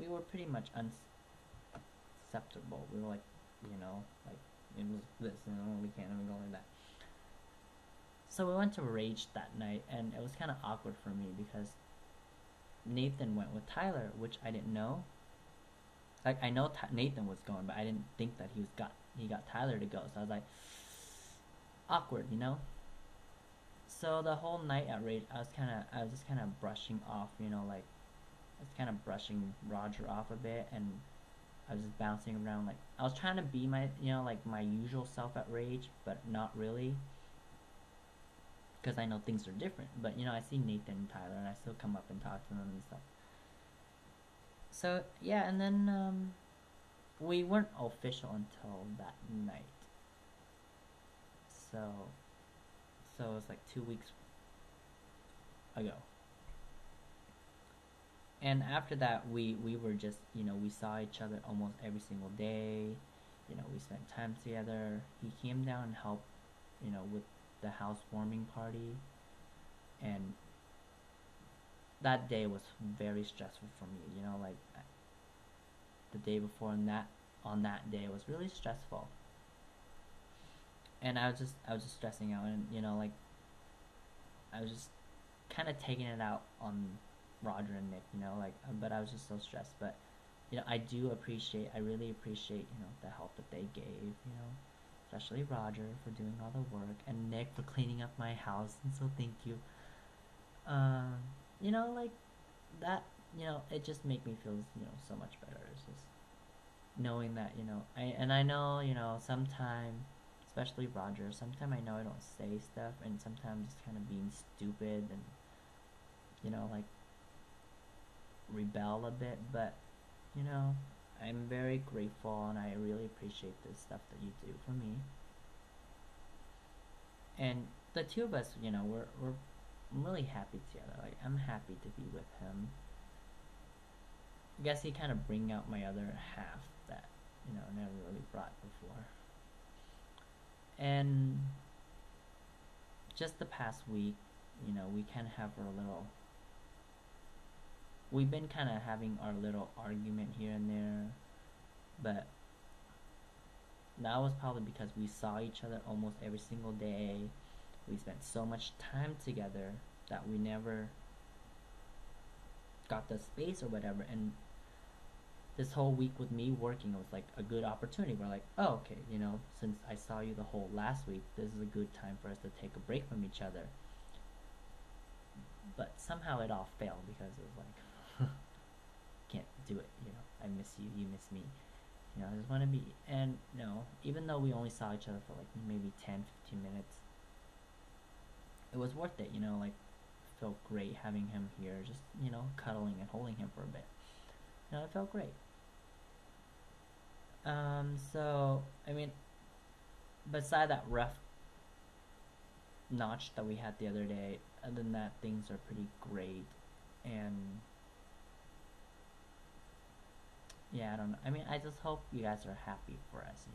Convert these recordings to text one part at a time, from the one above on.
we were pretty much unacceptable. We were like, like it was this, we can't even go like that. So we went to Rage that night, and it was kind of awkward for me because Nathan went with Tyler, which I didn't know. Like I know Nathan was going, but I didn't think that he got Tyler to go. So I was like, awkward. So the whole night at Rage, I was just kind of brushing off, like I was kind of brushing Roger off a bit, and I was just bouncing around. Like I was trying to be my, like my usual self at Rage, but not really, because I know things are different. But I see Nathan and Tyler, and I still come up and talk to them and stuff. So yeah, and then we weren't official until that night. So so it was like 2 weeks ago. And after that, we were just, we saw each other almost every single day. We spent time together. He came down and helped, with the housewarming party, and that day was very stressful for me. Like the day before, and that on that day was really stressful, and I was just stressing out, and like I was just kind of taking it out on Roger and Nick, like, but I was just so stressed. But I really appreciate, the help that they gave, especially Roger for doing all the work, and Nick for cleaning up my house, and so thank you. Um, like that, it just made me feel, so much better. It's just knowing that, I know, sometimes, especially Roger, sometimes I know I don't say stuff, and sometimes just kind of being stupid and, like rebel a bit, but you know, I'm very grateful and I really appreciate the stuff that you do for me. And the two of us, we're I'm really happy together. Like I'm happy to be with him. I guess he kind of bring out my other half that never really brought before. And just the past week, we kind of have our little. We've been kind of having our little argument here and there, but that was probably because we saw each other almost every single day. We spent so much time together that we never got the space or whatever. And this whole week with me working was like a good opportunity. We're like, oh, okay, since I saw you the whole last week, this is a good time for us to take a break from each other. But somehow it all failed because it was like, can't do it. I miss you, you miss me. I just want to be. And no, even though we only saw each other for like maybe 10, 15 minutes, it was worth it. Like felt great having him here, just cuddling and holding him for a bit. It felt great. So I mean, beside that rough notch that we had the other day, other than that, things are pretty great. And yeah, I don't know. I mean, I just hope you guys are happy for us.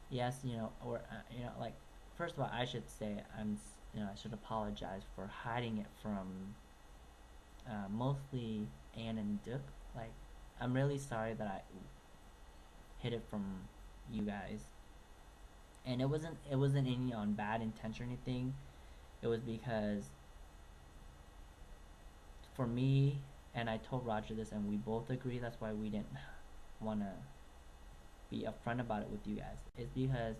Yes, or like first of all, I should say I should apologize for hiding it from mostly Anne and Duke. Like, I'm really sorry that I hid it from you guys, and it wasn't any on bad intention or anything. It was because for me, and I told Roger this, and we both agree. That's why we didn't want to be upfront about it with you guys. It's because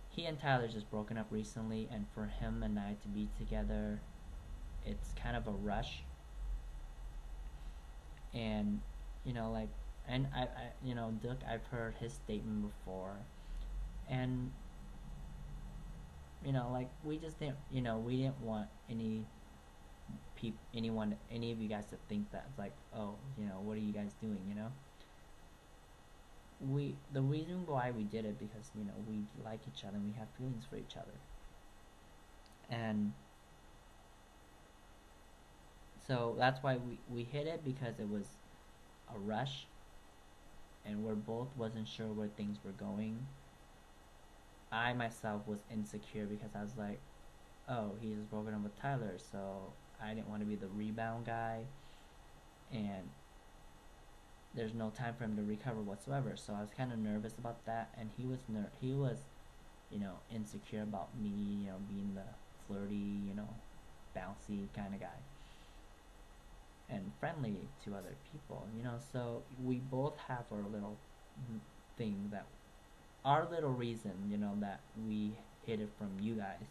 he and Tyler just broken up recently, and for him and I to be together, it's kind of a rush. And like, and Duke, I've heard his statement before, and like we just didn't, we didn't want any of you guys to think that it's like, oh, what are you guys doing, the reason why we did it because we like each other and we have feelings for each other, and so that's why we hit it because it was a rush, and we're both wasn't sure where things were going. I myself was insecure because I was like, oh, he's just broken up with Tyler, so I didn't want to be the rebound guy, and there's no time for him to recover whatsoever. So I was kind of nervous about that, and he was, insecure about me, being the flirty, bouncy kind of guy, and friendly to other people, So we both have our little thing that, our little reason, that we hid it from you guys.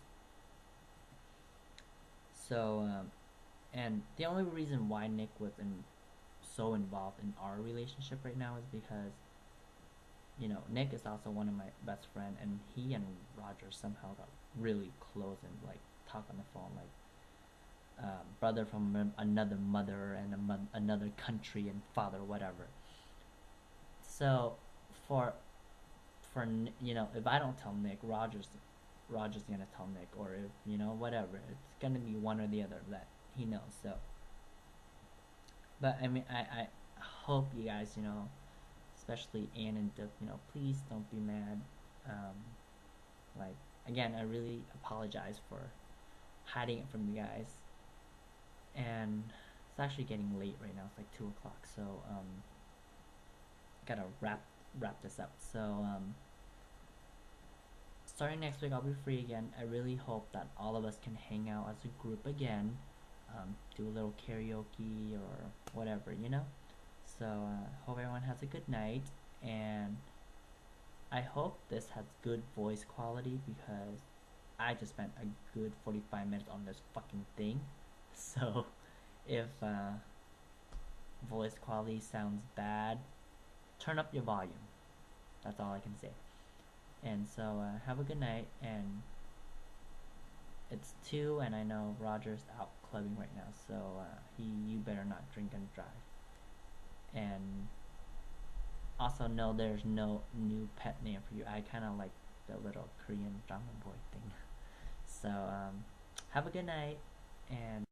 So, and the only reason why Nick was so involved in our relationship right now is because, Nick is also one of my best friend, and he and Roger somehow got really close and like talk on the phone like brother from another mother and another country and father, whatever. So, for if I don't tell Nick, Roger's gonna tell Nick, or if whatever, it's gonna be one or the other that he knows. So, but I mean, I hope you guys, especially Ann and Duke, please don't be mad. Um, like, again, I really apologize for hiding it from you guys, and it's actually getting late right now. It's like 2 o'clock, so gotta wrap this up. So starting next week, I'll be free again. I really hope that all of us can hang out as a group again, do a little karaoke or whatever, So hope everyone has a good night, and I hope this has good voice quality because I just spent a good 45 minutes on this fucking thing. So if voice quality sounds bad, turn up your volume. That's all I can say. And so have a good night, and it's 2, and I know Roger's out clubbing right now, so you better not drink and drive. And also, no, there's no new pet name for you. I kind of like the little Korean drama boy thing. So have a good night, and